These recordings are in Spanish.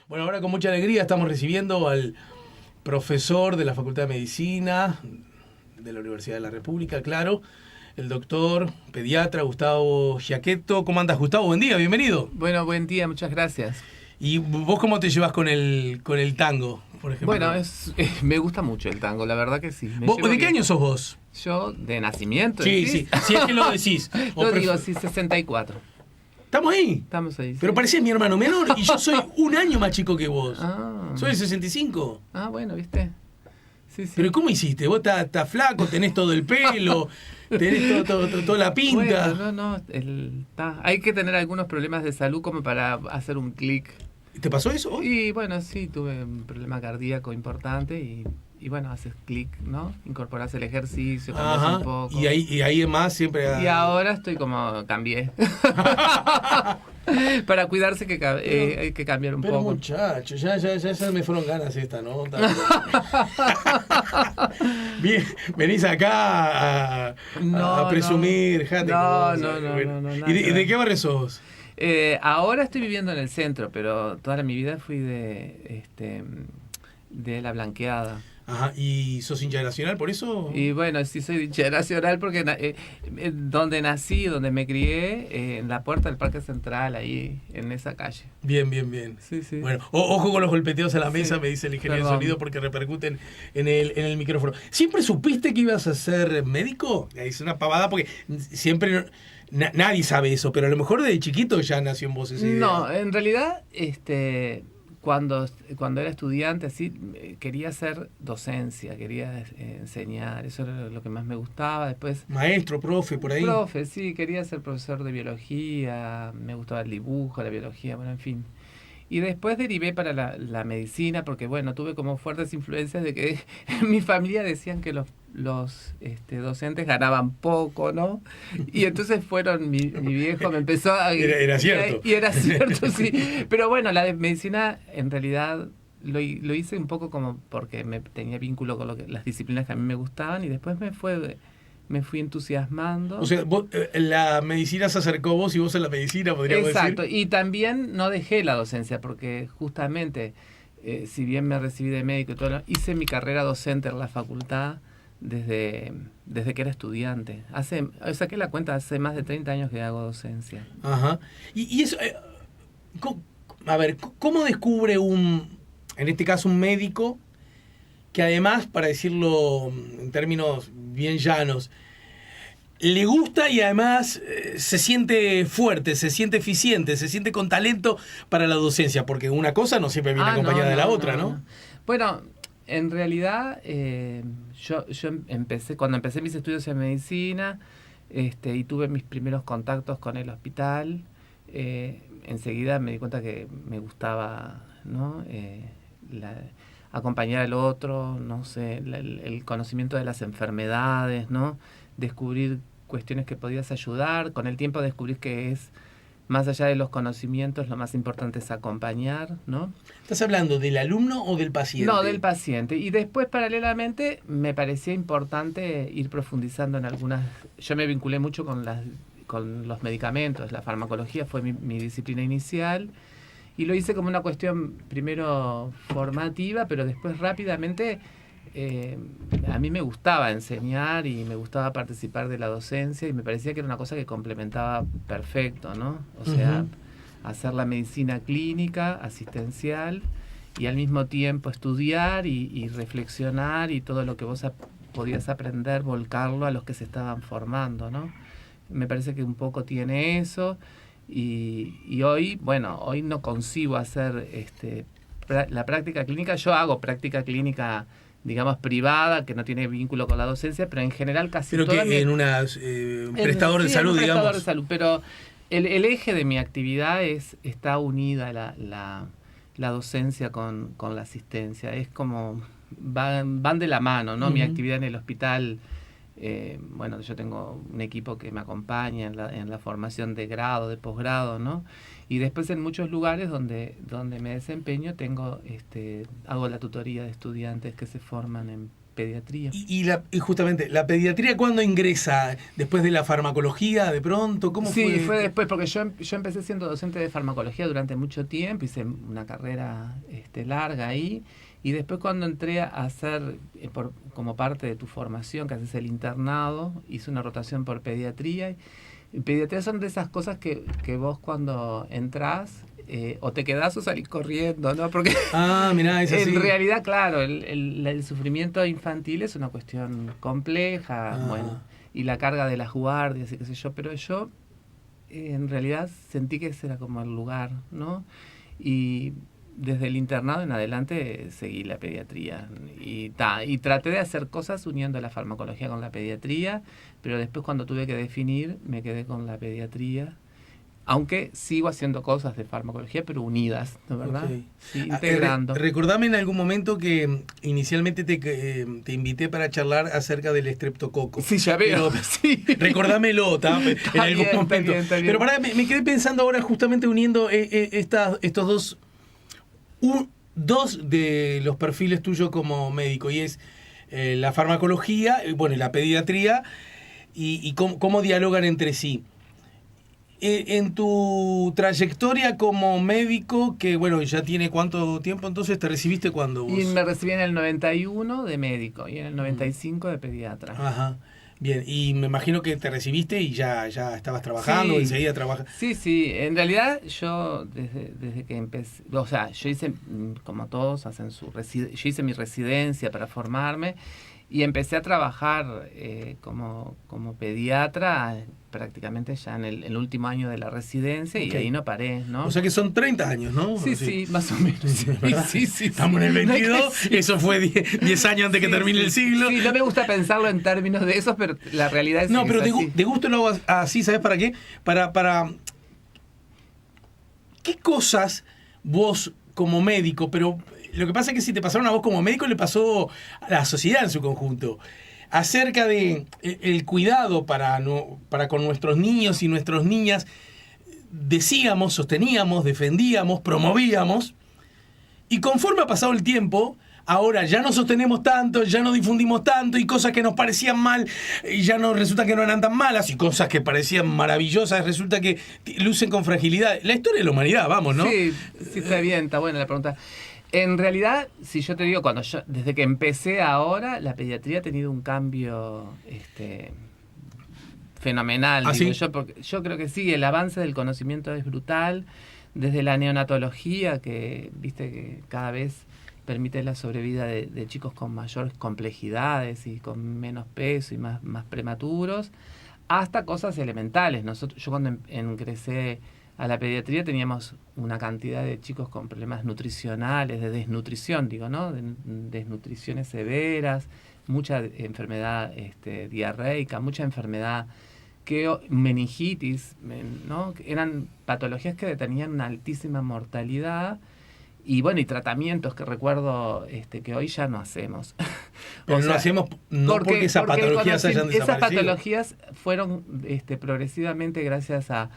Bueno, ahora con mucha alegría estamos recibiendo al profesor de la Facultad de Medicina de la Universidad de la República, claro, el doctor pediatra Gustavo Giacchetto. ¿Cómo andas, Gustavo? Buen día, bienvenido. Bueno, buen día, muchas gracias. ¿Y vos cómo te llevas con el tango, por ejemplo? Bueno, me gusta mucho el tango, la verdad que sí. ¿De qué año sos vos? Yo, de nacimiento. Sí, sí, si es que lo decís. Lo digo, sí, 64. ¿Estamos ahí? Estamos ahí. Pero sí. parecés mi hermano menor y yo soy un año más chico que vos. Ah. Soy del 65. Ah, bueno, ¿viste? Sí, sí. Pero ¿cómo hiciste? Vos estás flaco, tenés todo el pelo, tenés toda la pinta. Bueno, no, hay que tener algunos problemas de salud como para hacer un clic. ¿Te pasó eso hoy? Y bueno, sí, tuve un problema cardíaco importante y bueno, haces clic, ¿no? Incorporás el ejercicio, cambias un poco. Y ahí más siempre... Y ahora estoy como... cambié. Para cuidarse hay que cambiar un pero poco. Muchacho, ya me fueron ganas esta nota. Bien, venís acá a presumir. No. ¿Y de qué barrio sos? Ahora estoy viviendo en el centro, pero toda mi vida fui de La Blanqueada. Ajá, ¿y sos hincha de Nacional por eso? Y bueno, sí soy hincha de Nacional porque donde nací, donde me crié, en la puerta del Parque Central, ahí, en esa calle. Bien. Sí, sí. Bueno, ojo con los golpeteos a la mesa, sí. Me dice el ingeniero de sonido, porque repercuten en el micrófono. ¿Siempre supiste que ibas a ser médico? Es una pavada porque siempre... nadie sabe eso, pero a lo mejor desde chiquito ya nació en vos esa idea. No, en realidad, cuando era estudiante, así, quería hacer docencia, quería enseñar, eso era lo que más me gustaba. Después, maestro, profe, por ahí. Profe, sí, quería ser profesor de biología, me gustaba el dibujo, la biología, bueno, en fin. Y después derivé para la medicina porque, bueno, tuve como fuertes influencias de que en mi familia decían que los docentes ganaban poco, ¿no? Y entonces mi viejo me empezó a... Era cierto. Y era cierto, sí. Pero bueno, la de medicina en realidad lo hice un poco como porque tenía vínculo con las disciplinas que a mí me gustaban y después me fui entusiasmando. O sea, la medicina se acercó a vos y vos a la medicina, podríamos decir. Exacto, y también no dejé la docencia porque justamente, si bien me recibí de médico y todo, hice mi carrera docente en la facultad desde que era estudiante. Saqué la cuenta, hace más de 30 años que hago docencia. Ajá. Y eso, a ver, ¿cómo descubre en este caso un médico, que además, para decirlo en términos bien llanos, le gusta y además se siente fuerte, se siente eficiente, se siente con talento para la docencia? Porque una cosa no siempre viene acompañada de la otra, ¿no? Bueno, en realidad yo cuando empecé mis estudios en medicina y tuve mis primeros contactos con el hospital, enseguida me di cuenta que me gustaba, ¿no? Acompañar al otro, no sé, el conocimiento de las enfermedades, ¿no? Descubrir cuestiones que podías ayudar. Con el tiempo descubrir que más allá de los conocimientos, lo más importante es acompañar, ¿no? ¿Estás hablando del alumno o del paciente? No, del paciente. Y después, paralelamente, me parecía importante ir profundizando en algunas... Yo me vinculé mucho con los medicamentos, la farmacología fue mi disciplina inicial. Y lo hice como una cuestión primero formativa, pero después rápidamente a mí me gustaba enseñar y me gustaba participar de la docencia y me parecía que era una cosa que complementaba perfecto, ¿no? O sea, hacer la medicina clínica, asistencial y al mismo tiempo estudiar y reflexionar y todo lo que vos podías aprender, volcarlo a los que se estaban formando, ¿no? Me parece que un poco tiene eso. Y hoy no concibo hacer la práctica clínica. Yo hago práctica clínica, digamos, privada, que no tiene vínculo con la docencia, pero en general casi pero toda que en un prestador de salud, digamos. Prestador de salud, pero el eje de mi actividad está unida la docencia con la asistencia. Es como van de la mano, ¿no? Mi actividad en el hospital. Yo tengo un equipo que me acompaña en la formación de grado, de posgrado, ¿no? Y después en muchos lugares donde me desempeño hago la tutoría de estudiantes que se forman en pediatría. Y justamente, ¿la pediatría cuándo ingresa? ¿Después de la farmacología, de pronto? ¿Cómo fue? Sí, fue después, porque yo empecé siendo docente de farmacología durante mucho tiempo, hice una carrera larga ahí, y después cuando entré a hacer, como parte de tu formación, que haces el internado, hice una rotación por pediatría. Y pediatría son de esas cosas que vos cuando entrás, o te quedás o salís corriendo, ¿no? Porque mirá, es así. en realidad, claro, el sufrimiento infantil es una cuestión compleja, bueno, y la carga de las guardias y qué sé yo, pero yo en realidad sentí que ese era como el lugar, ¿no? Y desde el internado en adelante seguí la pediatría y traté de hacer cosas uniendo la farmacología con la pediatría, pero después cuando tuve que definir me quedé con la pediatría, aunque sigo haciendo cosas de farmacología, pero unidas, ¿no es verdad? Okay. Sí, integrando. Recordame en algún momento que inicialmente te invité para charlar acerca del estreptococo. Sí, ya veo. Pero, sí. Recordámelo, en algún momento. Está bien. Pero me quedé pensando ahora justamente uniendo estos dos de los perfiles tuyos como médico, y es la farmacología, bueno, la pediatría, y cómo dialogan entre sí. En tu trayectoria como médico, que bueno, ya tiene cuánto tiempo, entonces te recibiste cuando vos. Y me recibí en el 91 de médico y en el 95 de pediatra. Ajá. Bien, y me imagino que te recibiste y ya estabas trabajando, sí. enseguida trabajas. Sí, en realidad yo desde que empecé, o sea, yo hice, como todos hacen yo hice mi residencia para formarme y empecé a trabajar como pediatra prácticamente ya en el último año de la residencia. Okay. Y ahí no paré, ¿no? O sea que son 30 años, ¿no? Sí, más o menos. Sí. Estamos en el 22, eso fue 10 años antes que termine el siglo. Sí, no me gusta pensarlo en términos de eso, pero la realidad es no, que pero es de gusto lo hago así, ¿sabes para qué? Para ¿qué cosas vos como médico, pero lo que pasa es que si te pasaron a vos como médico, le pasó a la sociedad en su conjunto, acerca de el cuidado para con nuestros niños y nuestras niñas, decíamos, sosteníamos, defendíamos, promovíamos, y conforme ha pasado el tiempo, ahora ya no sostenemos tanto, ya no difundimos tanto, y cosas que nos parecían mal, y ya no resulta que no eran tan malas, y cosas que parecían maravillosas, resulta que lucen con fragilidad. La historia de la humanidad, vamos, ¿no? Sí, está bien, está buena la pregunta. En realidad, si yo te digo, desde que empecé ahora, la pediatría ha tenido un cambio fenomenal. ¿Ah, digo sí? Porque yo creo que sí, el avance del conocimiento es brutal, desde la neonatología, que viste que cada vez permite la sobrevida de chicos con mayores complejidades y con menos peso y más prematuros, hasta cosas elementales. Yo cuando ingresé a la pediatría teníamos una cantidad de chicos con problemas nutricionales, de desnutrición, ¿no? De desnutriciones severas, mucha enfermedad diarreica, mucha enfermedad, meningitis, ¿no? Eran patologías que tenían una altísima mortalidad y bueno, y tratamientos que recuerdo que hoy ya no hacemos. Pero no hacemos porque esas patologías hayan desaparecido. Esas patologías fueron progresivamente gracias a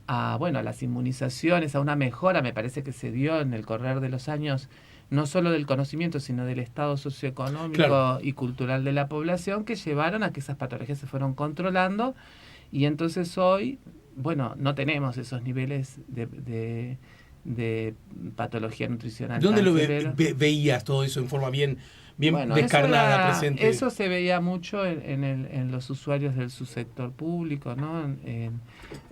las inmunizaciones, a una mejora, me parece que se dio en el correr de los años, no solo del conocimiento, sino del estado socioeconómico y cultural de la población, que llevaron a que esas patologías se fueron controlando, y entonces hoy, no tenemos esos niveles de patología nutricional. ¿Dónde lo veías todo eso en forma bien descarnada, presente? Eso se veía mucho en los usuarios del subsector público, ¿no?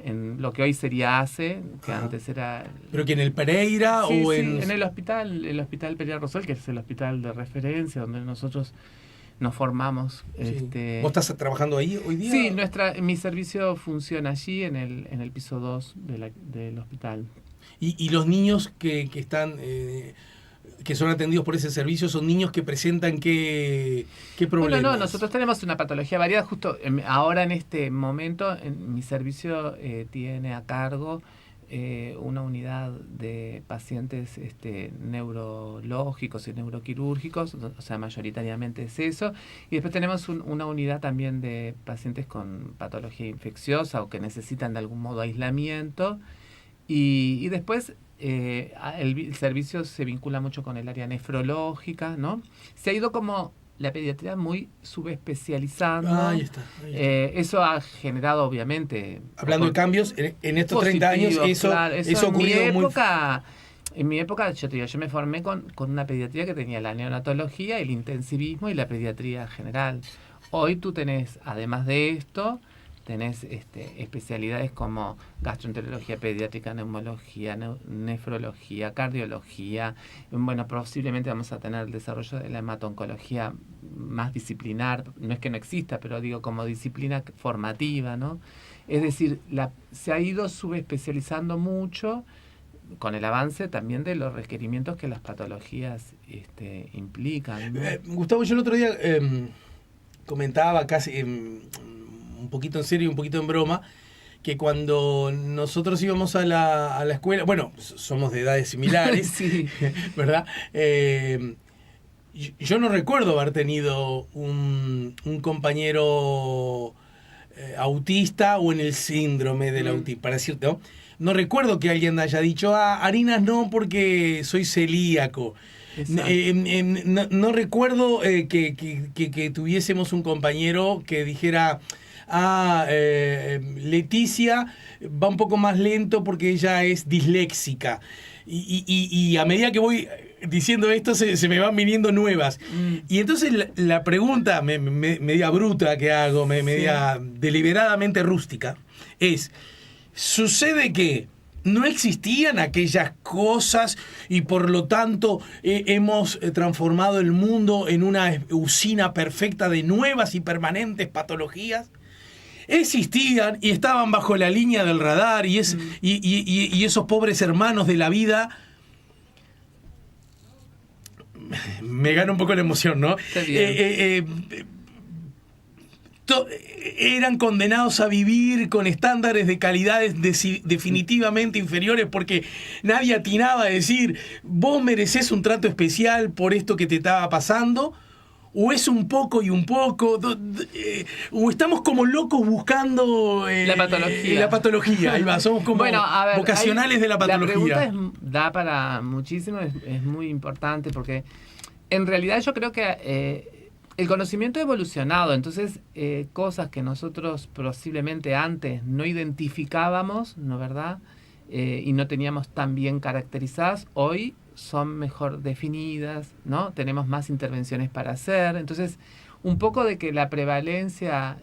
En lo que hoy sería ACE, que antes era... ¿Pero que en el Pereira o en...? Sí, en el hospital Pereira Rosell, que es el hospital de referencia, donde nosotros nos formamos. Sí. ¿Vos estás trabajando ahí hoy día? Sí, mi servicio funciona allí, en el piso 2 del hospital. ¿Y los niños que están... que son atendidos por ese servicio, son niños que presentan qué problemas? No, nosotros tenemos una patología variada. Justo ahora en este momento, mi servicio tiene a cargo una unidad de pacientes neurológicos y neuroquirúrgicos, o sea, mayoritariamente es eso. Y después tenemos una unidad también de pacientes con patología infecciosa o que necesitan de algún modo aislamiento. Y después el servicio se vincula mucho con el área nefrológica, ¿no? Se ha ido como la pediatría muy subespecializando. Ahí está. Eso ha generado, obviamente... Hablando de cambios, en estos 30 años claro, eso ha ocurrido muy... En mi época, yo te digo, yo me formé con una pediatría que tenía la neonatología, el intensivismo y la pediatría general. Hoy tú tenés, además de esto, tenés especialidades como gastroenterología pediátrica, neumología, nefrología, cardiología. Bueno, posiblemente vamos a tener el desarrollo de la hemato-oncología más disciplinar. No es que no exista, pero digo como disciplina formativa, ¿no? Es decir, se ha ido subespecializando mucho con el avance también de los requerimientos que las patologías implican, ¿no? Gustavo, yo el otro día comentaba casi un poquito en serio y un poquito en broma, que cuando nosotros íbamos a la escuela, bueno, somos de edades similares, sí. ¿verdad? Yo no recuerdo haber tenido un compañero autista o en el síndrome del autismo, para decirte, ¿no? No recuerdo que alguien haya dicho, harinas no porque soy celíaco. No recuerdo que tuviésemos un compañero que dijera, Leticia va un poco más lento porque ella es disléxica. Y a medida que voy diciendo esto se me van viniendo nuevas. Y entonces la pregunta media bruta que hago, media deliberadamente rústica, es... Sucede que no existían aquellas cosas y por lo tanto hemos transformado el mundo en una usina perfecta de nuevas y permanentes patologías. Existían y estaban bajo la línea del radar y esos pobres hermanos de la vida... Me gana un poco la emoción, ¿no? Eran condenados a vivir con estándares de calidades definitivamente inferiores porque nadie atinaba a decir, vos merecés un trato especial por esto que te estaba pasando, o es un poco y un poco, o estamos como locos buscando la patología. Ahí va, somos como vocacionales de la patología. La pregunta da para muchísimo, es muy importante porque en realidad yo creo que el conocimiento ha evolucionado, entonces cosas que nosotros posiblemente antes no identificábamos, ¿no verdad? Y no teníamos tan bien caracterizadas, hoy son mejor definidas, ¿no? Tenemos más intervenciones para hacer, entonces un poco de que la prevalencia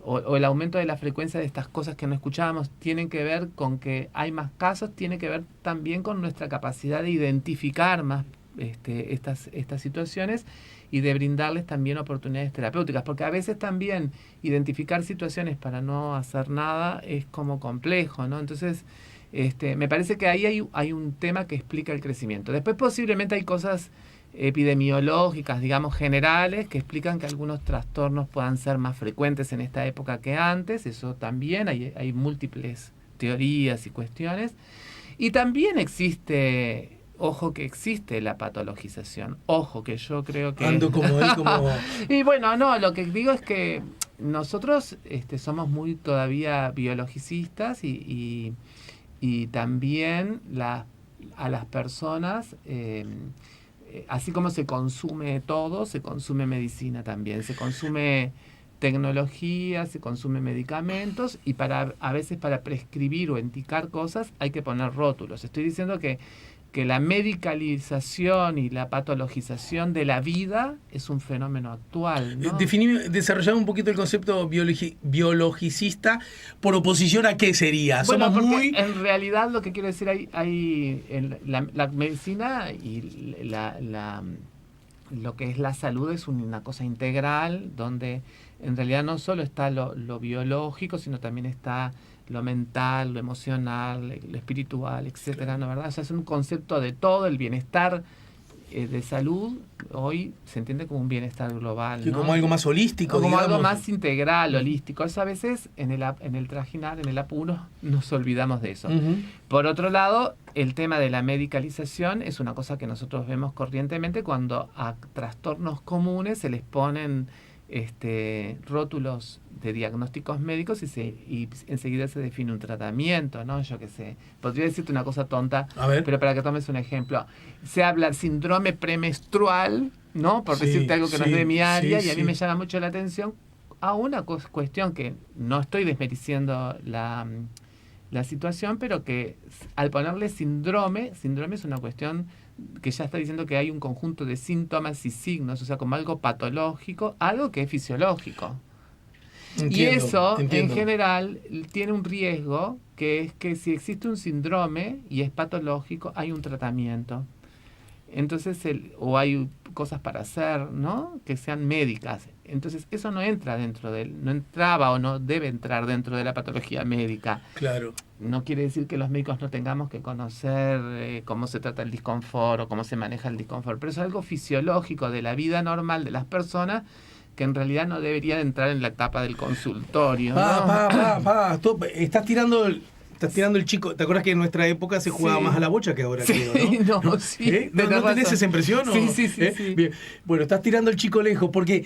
o el aumento de la frecuencia de estas cosas que no escuchábamos tienen que ver con que hay más casos, tiene que ver también con nuestra capacidad de identificar más estas situaciones y de brindarles también oportunidades terapéuticas, porque a veces también identificar situaciones para no hacer nada es como complejo, ¿no? Entonces, me parece que ahí hay un tema que explica el crecimiento. Después posiblemente hay cosas epidemiológicas, digamos, generales, que explican que algunos trastornos puedan ser más frecuentes en esta época que antes, eso también, hay múltiples teorías y cuestiones, y también existe... Ojo que existe la patologización. Ojo que yo creo que... Ando como él, como... Y bueno, no, lo que digo es que nosotros somos muy todavía biologicistas y también a las personas, así como se consume todo, se consume medicina también. Se consume tecnología, se consume medicamentos y a veces para prescribir o indicar cosas hay que poner rótulos. Estoy diciendo que la medicalización y la patologización de la vida es un fenómeno actual, ¿no? Desarrollar un poquito el concepto biologicista por oposición a qué sería. Bueno, porque en realidad lo que quiero decir la medicina y lo que es la salud es una cosa integral donde en realidad no solo está lo biológico, sino también está lo mental, lo emocional, lo espiritual, etcétera, ¿no verdad? O sea, es un concepto de todo, el bienestar de salud hoy se entiende como un bienestar global, ¿no? Como algo más holístico, como algo más integral, holístico. Eso a veces en el trajinar, en el apuro, nos olvidamos de eso. Uh-huh. Por otro lado, el tema de la medicalización es una cosa que nosotros vemos corrientemente cuando a trastornos comunes se les ponen rótulos de diagnósticos médicos y enseguida se define un tratamiento, ¿no? Yo qué sé, podría decirte una cosa tonta, pero para que tomes un ejemplo, se habla síndrome premenstrual, ¿no? Por Sí, decirte algo que no es sí, de mi área, sí, y a mí sí. me llama mucho la atención a una cuestión que no estoy desmereciendo la situación, pero que al ponerle síndrome es una cuestión que ya está diciendo que hay un conjunto de síntomas y signos, o sea, como algo patológico, algo que es fisiológico. Y Entiendo, eso, en entiendo. general, tiene un riesgo, que es que si existe un síndrome y es patológico, hay un tratamiento. Entonces, o hay cosas para hacer, ¿no? Que sean médicas. Entonces, eso no entra no entraba o no debe entrar dentro de la patología médica. Claro. No quiere decir que los médicos no tengamos que conocer cómo se trata el disconfort o cómo se maneja el disconfort, pero es algo fisiológico de la vida normal de las personas que en realidad no debería entrar en la etapa del consultorio, ¿no? Estás tirando el chico. ¿Te acuerdas que en nuestra época se jugaba más a Sí, la bocha que ahora, sí, creo, ¿no? no, sí, ¿Eh? tenés ¿No tenés razón. esa impresión? Sí, ¿O? sí, sí, ¿Eh? sí. Bien. Bueno, estás tirando el chico lejos porque,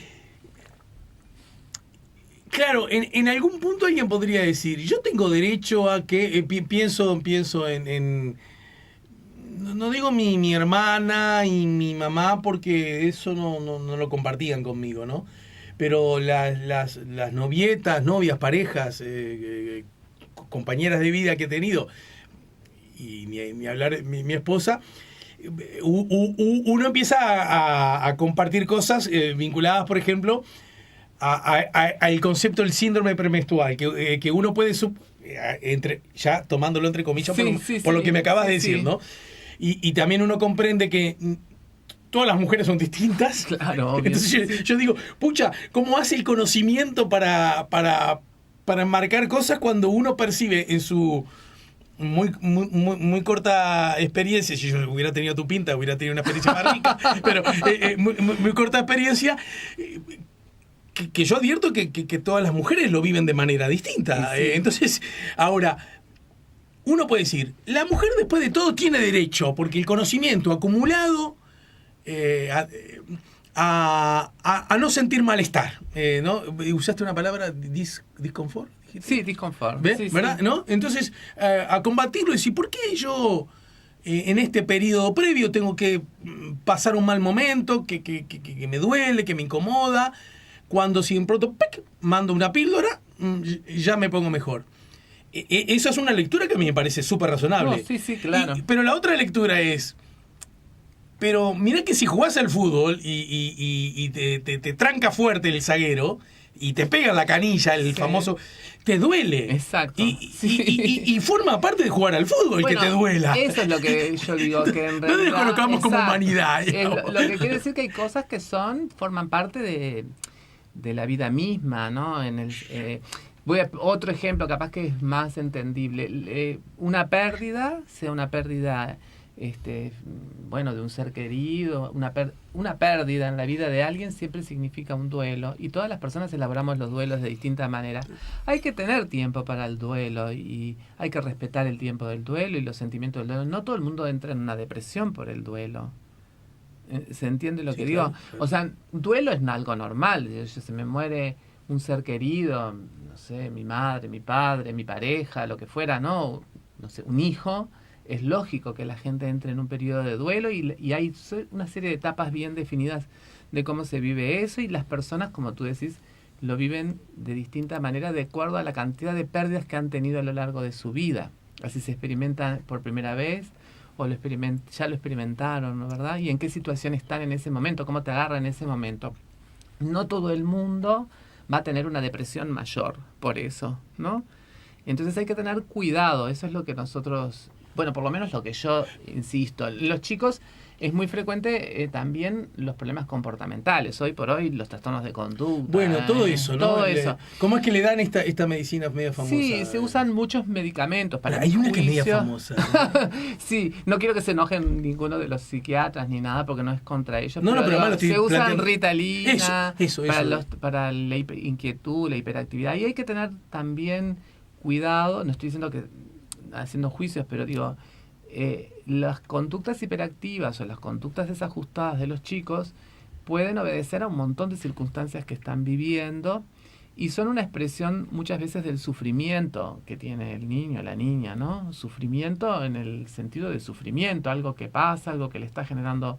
claro, en algún punto alguien podría decir, yo tengo derecho a que, pienso no digo mi hermana y mi mamá porque eso no lo compartían conmigo, ¿no? Pero las novietas, novias, parejas, compañeras de vida que he tenido, y ni hablar mi esposa, uno empieza a compartir cosas vinculadas, por ejemplo, al concepto del síndrome premenstrual, que uno puede, ya tomándolo entre comillas, Sí, sí, por lo que me acabas de sí, decir, sí. ¿no? Y también uno comprende que todas las mujeres son distintas. Claro, obvio. Entonces yo digo, pucha, ¿cómo hace el conocimiento para enmarcar cosas cuando uno percibe en su muy corta experiencia? Si yo hubiera tenido tu pinta, hubiera tenido una experiencia más rica, pero muy corta experiencia, que yo advierto que todas las mujeres lo viven de manera distinta. Sí. Entonces, ahora, uno puede decir, la mujer después de todo tiene derecho, porque el conocimiento acumulado a no sentir malestar, ¿no? Usaste una palabra, disconfort, dijiste. Sí, disconfort. ¿Ves? Sí, ¿Verdad? sí. ¿No? Entonces, a combatirlo y decir, ¿por qué yo en este periodo previo tengo que pasar un mal momento, que me duele, que me incomoda, cuando si en pronto mando una píldora, ya me pongo mejor? Esa es una lectura que a mí me parece súper razonable. No, sí, sí, claro. Pero la otra lectura es, pero mirá que si jugás al fútbol y te tranca fuerte el zaguero y te pega en la canilla, el famoso, te duele. Exacto. Y forma parte de jugar al fútbol, Bueno, que te duela. Eso es lo que yo digo, que en realidad... No descolocamos como exacto. humanidad. Lo que quiere decir que hay cosas que forman parte de la vida misma, ¿no? Otro ejemplo, capaz que es más entendible. Una pérdida, sea una pérdida, bueno, de un ser querido, una pérdida en la vida de alguien siempre significa un duelo, y todas las personas elaboramos los duelos de distinta manera. Hay que tener tiempo para el duelo y hay que respetar el tiempo del duelo y los sentimientos del duelo. No todo el mundo entra en una depresión por el duelo. ¿Se entiende lo que digo? Claro, claro. O sea, duelo es algo normal. Se me muere un ser querido, no sé, mi madre, mi padre, mi pareja, lo que fuera, ¿no? No sé, un hijo. Es lógico que la gente entre en un periodo de duelo y hay una serie de etapas bien definidas de cómo se vive eso, y las personas, como tú decís, lo viven de distinta manera de acuerdo a la cantidad de pérdidas que han tenido a lo largo de su vida. Así se experimenta por primera vez o ya lo experimentaron, ¿no? ¿Verdad? Y en qué situación están en ese momento, cómo te agarra en ese momento. No todo el mundo va a tener una depresión mayor por eso, ¿no? Entonces hay que tener cuidado, eso es lo que nosotros, bueno, por lo menos lo que yo insisto. Los chicos es muy frecuente también los problemas comportamentales. Hoy por hoy los trastornos de conducta. Bueno, todo eso, ¿no? Todo eso. ¿Cómo es que le dan esta medicina media famosa? Sí, se usan muchos medicamentos para Hay mi una que es media juicio. famosa, ¿no? Sí, no quiero que se enojen ninguno de los psiquiatras ni nada porque no es contra ellos. No, pero además lo estoy se usan planteando. Ritalina Eso. para la inquietud, la hiperactividad. Y hay que tener también cuidado, no estoy diciendo que haciendo juicios, pero digo, las conductas hiperactivas o las conductas desajustadas de los chicos pueden obedecer a un montón de circunstancias que están viviendo y son una expresión muchas veces del sufrimiento que tiene el niño, la niña, ¿no? Sufrimiento en el sentido de sufrimiento, algo que pasa, algo que le está generando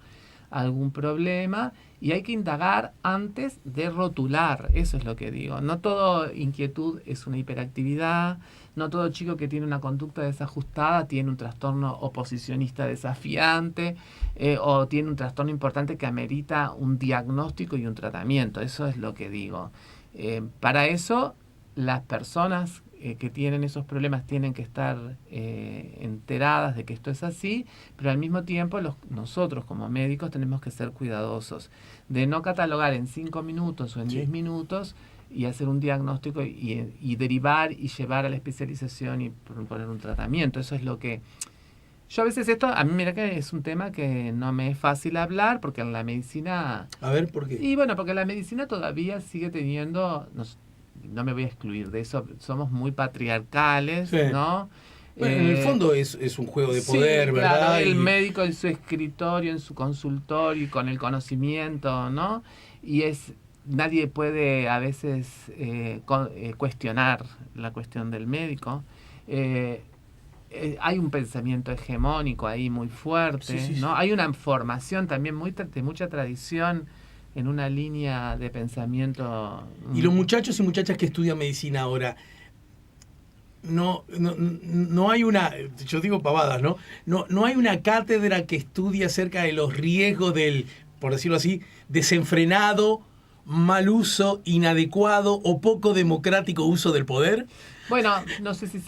algún problema, y hay que indagar antes de rotular, eso es lo que digo. No todo inquietud es una hiperactividad, no todo chico que tiene una conducta desajustada tiene un trastorno oposicionista desafiante, o tiene un trastorno importante que amerita un diagnóstico y un tratamiento, eso es lo que digo. Para eso, las personas que tienen esos problemas tienen que estar enteradas de que esto es así, pero al mismo tiempo nosotros como médicos tenemos que ser cuidadosos de no catalogar en 5 minutos o en 10 minutos y hacer un diagnóstico y derivar y llevar a la especialización y poner un tratamiento. Eso es lo que... Yo a veces a mí mira que es un tema que no me es fácil hablar, porque en la medicina... A ver, ¿por qué? Y bueno, porque la medicina todavía sigue teniendo... No me voy a excluir de eso, somos muy patriarcales, sí, ¿no? Bueno, en el fondo es un juego de poder, sí, ¿verdad? Claro, el médico en su escritorio, en su consultorio, y con el conocimiento, ¿no? Y nadie puede a veces cuestionar la cuestión del médico. Hay un pensamiento hegemónico ahí muy fuerte, sí, ¿no? Sí. Hay una formación también de mucha tradición en una línea de pensamiento. Y los muchachos y muchachas que estudian medicina ahora, no hay una, yo digo pavadas, ¿no? No hay una cátedra que estudie acerca de los riesgos del, por decirlo así, desenfrenado, mal uso, inadecuado o poco democrático uso del poder. Bueno, no sé si...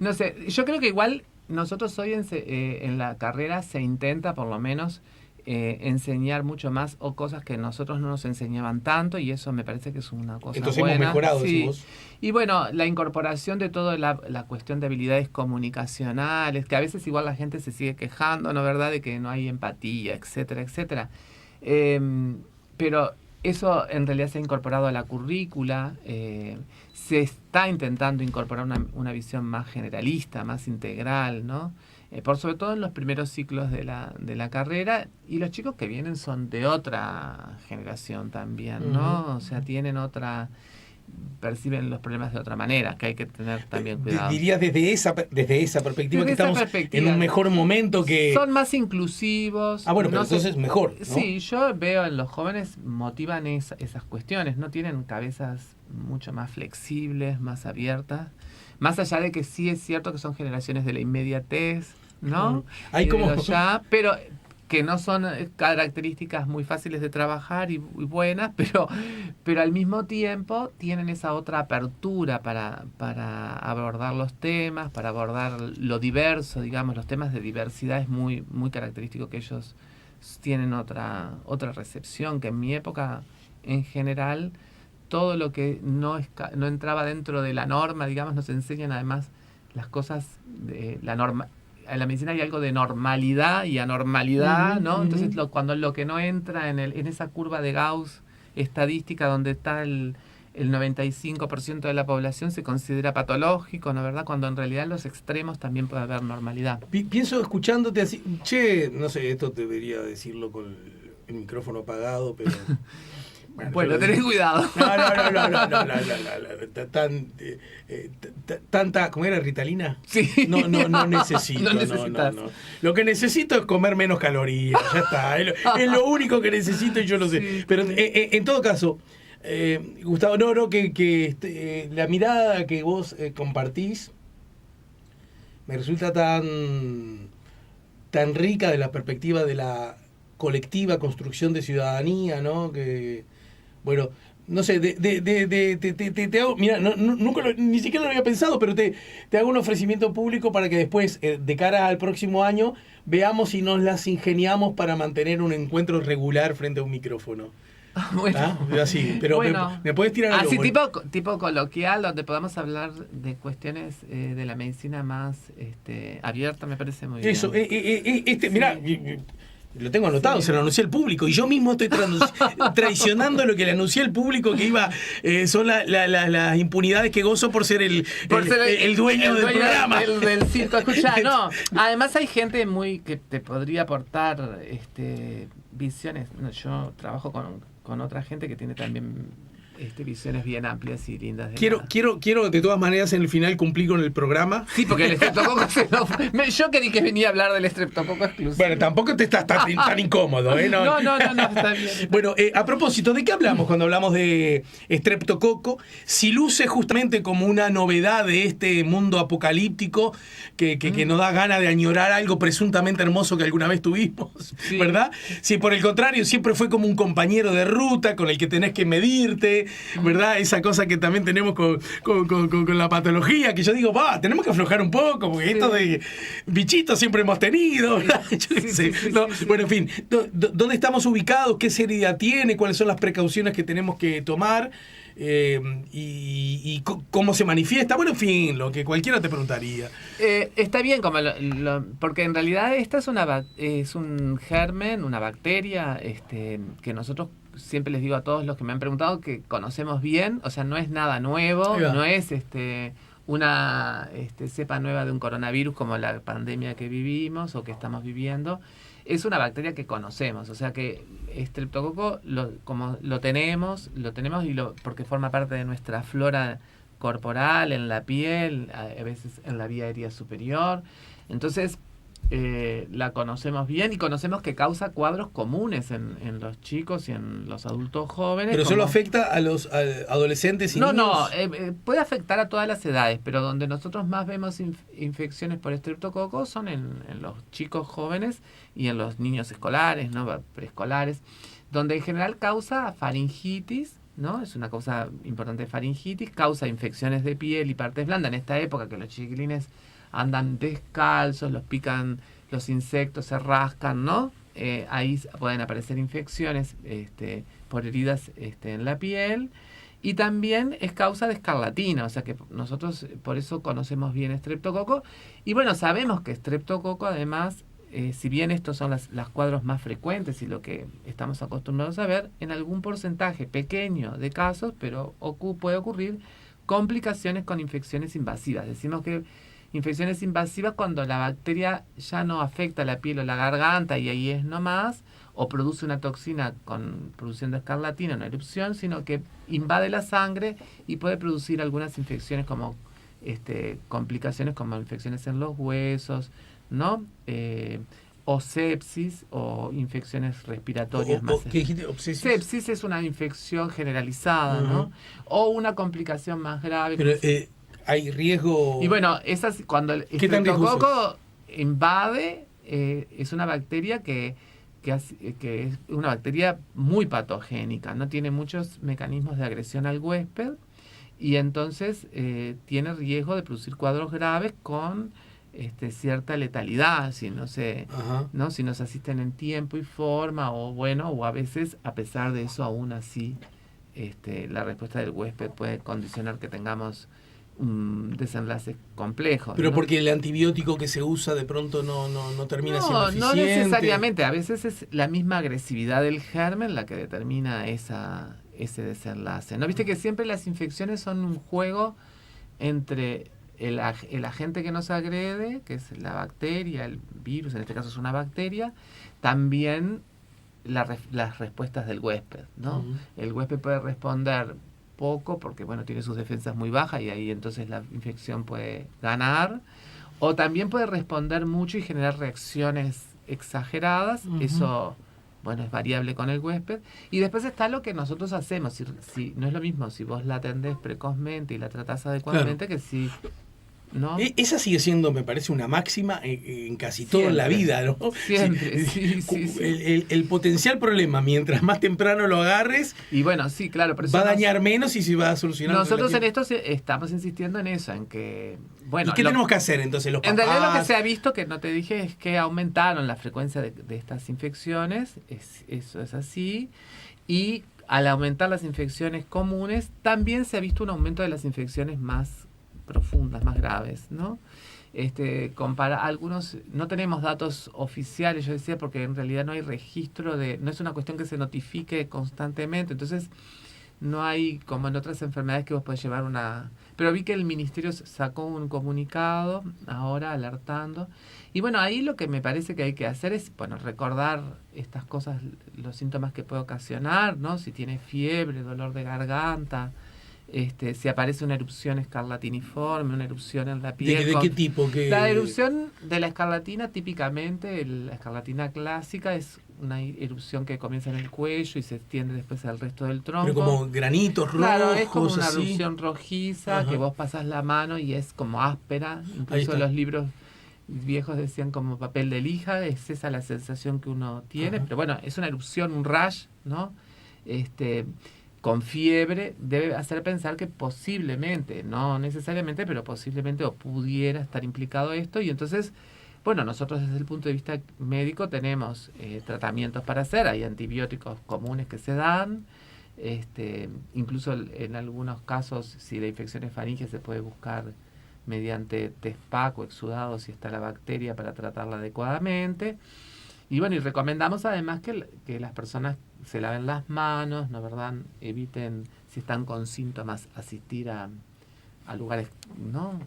No sé, yo creo que igual nosotros hoy en la carrera se intenta por lo menos enseñar mucho más o cosas que nosotros no nos enseñaban tanto, y eso me parece que es una cosa entonces buena. Hemos mejorado, sí. Decimos. Y bueno, la incorporación de toda la cuestión de habilidades comunicacionales, que a veces igual la gente se sigue quejando, ¿no? ¿Verdad? De que no hay empatía, etcétera, etcétera. Pero eso en realidad se ha incorporado a la currícula. Se está intentando incorporar una visión más generalista, más integral, ¿no? Por sobre todo en los primeros ciclos de la carrera, y los chicos que vienen son de otra generación también, ¿no? O sea, perciben los problemas de otra manera, que hay que tener también cuidado. Dirías desde esa perspectiva desde que estamos en un mejor momento, que... Son más inclusivos. Ah, bueno, pero entonces mejor, ¿no? Sí, yo veo en los jóvenes motivan esas cuestiones, ¿no? Tienen cabezas mucho más flexibles, más abiertas, más allá de que sí es cierto que son generaciones de la inmediatez, ¿no? Hay como... pero que no son características muy fáciles de trabajar y buenas, pero al mismo tiempo tienen esa otra apertura para abordar los temas, para abordar lo diverso, digamos, los temas de diversidad es muy, muy característico que ellos tienen otra recepción, que en mi época, en general, todo lo que no entraba dentro de la norma, digamos, nos enseñan además las cosas de la norma. En la medicina hay algo de normalidad y anormalidad, ¿no? Entonces, cuando lo que no entra en esa curva de Gauss estadística donde está el 95% de la población se considera patológico, ¿no? ¿Verdad? Cuando en realidad en los extremos también puede haber normalidad. Pienso escuchándote así, no sé, esto debería decirlo con el micrófono apagado, pero... Bueno, tenés cuidado. No. Tanta, ¿cómo era? ¿Ritalina? Sí. No necesito. No. Lo que necesito es comer menos calorías. Ya está. Es lo único que necesito y yo lo sé. Sí, pero en todo caso, Gustavo, que la mirada que vos compartís me resulta tan rica de la perspectiva de la colectiva construcción de ciudadanía, ¿no? Que bueno, no sé, te hago, mira, nunca ni siquiera lo había pensado, pero te hago un ofrecimiento público para que después, de cara al próximo año, veamos si nos las ingeniamos para mantener un encuentro regular frente a un micrófono. Bueno, así, pero bueno, me puedes tirar algo. Así tipo coloquial, donde podamos hablar de cuestiones de la medicina más abierta, me parece muy bien. Eso, mirá, lo tengo anotado, sí. Se lo anuncié al público y yo mismo estoy traicionando lo que le anuncié al público, que iba son las impunidades que gozo por ser el dueño del programa. Del circo. Escuchá, no. Además hay gente que te podría aportar visiones. Yo trabajo con otra gente que tiene también visiones bien amplias y lindas. Quiero de todas maneras en el final cumplir con el programa. Sí, porque el estreptococo yo querí que venía a hablar del estreptococo exclusivo. Bueno, tampoco te estás tan incómodo, ¿eh? No, está bien. Bueno, a propósito, ¿de qué hablamos cuando hablamos de estreptococo? Si luce justamente como una novedad de este mundo apocalíptico que nos da ganas de añorar algo presuntamente hermoso que alguna vez tuvimos, sí. ¿Verdad? Si por el contrario siempre fue como un compañero de ruta con el que tenés que medirte, ¿verdad? Esa cosa que también tenemos con la patología, que yo digo, tenemos que aflojar un poco, porque esto de bichitos siempre hemos tenido, ¿verdad? Yo qué sé. Bueno, en fin, ¿dónde estamos ubicados? ¿Qué seriedad tiene? ¿Cuáles son las precauciones que tenemos que tomar? Y cómo se manifiesta. Bueno, en fin, lo que cualquiera te preguntaría. Está bien, porque en realidad esta es un germen, una bacteria, que nosotros siempre les digo a todos los que me han preguntado que conocemos bien, o sea, no es nada nuevo, no es una cepa nueva de un coronavirus como la pandemia que vivimos o que estamos viviendo. Es una bacteria que conocemos, o sea que estreptococo como lo tenemos porque forma parte de nuestra flora corporal, en la piel, a veces en la vía aérea superior. Entonces la conocemos bien y conocemos que causa cuadros comunes en los chicos y en los adultos jóvenes. ¿Pero solo afecta a los adolescentes y niños? No, puede afectar a todas las edades, pero donde nosotros más vemos infecciones por estreptococo son en los chicos jóvenes y en los niños escolares, ¿no? Preescolares, donde en general causa faringitis, ¿no? Es una causa importante de faringitis, causa infecciones de piel y partes blandas. En esta época que los chiquilines andan descalzos, los pican los insectos, se rascan, ¿no? Ahí pueden aparecer infecciones por heridas en la piel. Y también es causa de escarlatina, o sea que nosotros por eso conocemos bien estreptococo. Y bueno, sabemos que estreptococo además, si bien estos son las cuadros más frecuentes y lo que estamos acostumbrados a ver, en algún porcentaje pequeño de casos, pero puede ocurrir complicaciones con infecciones invasivas. Decimos que infecciones invasivas cuando la bacteria ya no afecta la piel o la garganta y ahí es nomás, o produce una toxina produciendo escarlatina, una erupción, sino que invade la sangre y puede producir algunas infecciones como complicaciones como infecciones en los huesos, ¿no? O sepsis o infecciones respiratorias más. ¿Qué dijiste? Sepsis es una infección generalizada, ¿no? O una complicación más grave. Pero hay riesgo. Y bueno, cuando el estreptococo invade, es una bacteria que es una bacteria muy patogénica, no tiene muchos mecanismos de agresión al huésped y entonces tiene riesgo de producir cuadros graves con cierta letalidad si no se asisten en tiempo y forma o a veces a pesar de eso aún así la respuesta del huésped puede condicionar que tengamos un desenlace complejo. Pero ¿no? Porque el antibiótico que se usa de pronto no termina siendo eficiente. No necesariamente, a veces es la misma agresividad del germen la que determina ese desenlace. ¿No? Viste que siempre las infecciones son un juego entre el agente que nos agrede, que es la bacteria, el virus, en este caso es una bacteria, también las respuestas del huésped, ¿no? Uh-huh. El huésped puede responder poco porque tiene sus defensas muy bajas y ahí entonces la infección puede ganar, o también puede responder mucho y generar reacciones exageradas. Uh-huh. Eso es variable con el huésped. Y después está lo que nosotros hacemos. Si no es lo mismo si vos la atendés precozmente y la tratás adecuadamente, claro, que si ¿no? Esa sigue siendo, me parece, una máxima en casi toda la vida, ¿no? Siempre, sí. El potencial problema, mientras más temprano lo agarres, y sí, claro, va a dañar menos y se va a solucionar. Nosotros en esto estamos insistiendo en eso, en que, ¿Y qué tenemos que hacer entonces los papás? En realidad lo que se ha visto, que no te dije, es que aumentaron la frecuencia de estas infecciones, eso es así, y al aumentar las infecciones comunes, también se ha visto un aumento de las infecciones más profundas, más graves, ¿no? Algunos, no tenemos datos oficiales, yo decía, porque en realidad no hay registro no es una cuestión que se notifique constantemente, entonces no hay como en otras enfermedades que vos podés llevar una... Pero vi que el ministerio sacó un comunicado ahora alertando. Y bueno, ahí lo que me parece que hay que hacer es, bueno, recordar estas cosas, los síntomas que puede ocasionar, ¿no? Si tiene fiebre, dolor de garganta, si aparece una erupción escarlatiniforme, una erupción en la piel. ¿De qué tipo? La erupción de la escarlatina, típicamente, la escarlatina clásica es una erupción que comienza en el cuello y se extiende después al resto del tronco. Pero como granitos rojos. Claro, es como una así. erupción rojiza. Ajá. Que vos pasás la mano y es como áspera. Incluso los libros viejos decían como papel de lija. Es esa la sensación que uno tiene. Ajá. Pero bueno, es una erupción, un rash, ¿no? Con fiebre, debe hacer pensar que posiblemente, no necesariamente, pero posiblemente o pudiera estar implicado esto. Y entonces, bueno, nosotros desde el punto de vista médico tenemos tratamientos para hacer, hay antibióticos comunes que se dan, incluso en algunos casos, si la infección es faríngea, se puede buscar mediante test PAC o exudado si está la bacteria para tratarla adecuadamente. Y bueno, y recomendamos además que las personas se laven las manos, ¿no, verdad? Eviten, si están con síntomas, asistir a lugares, ¿no?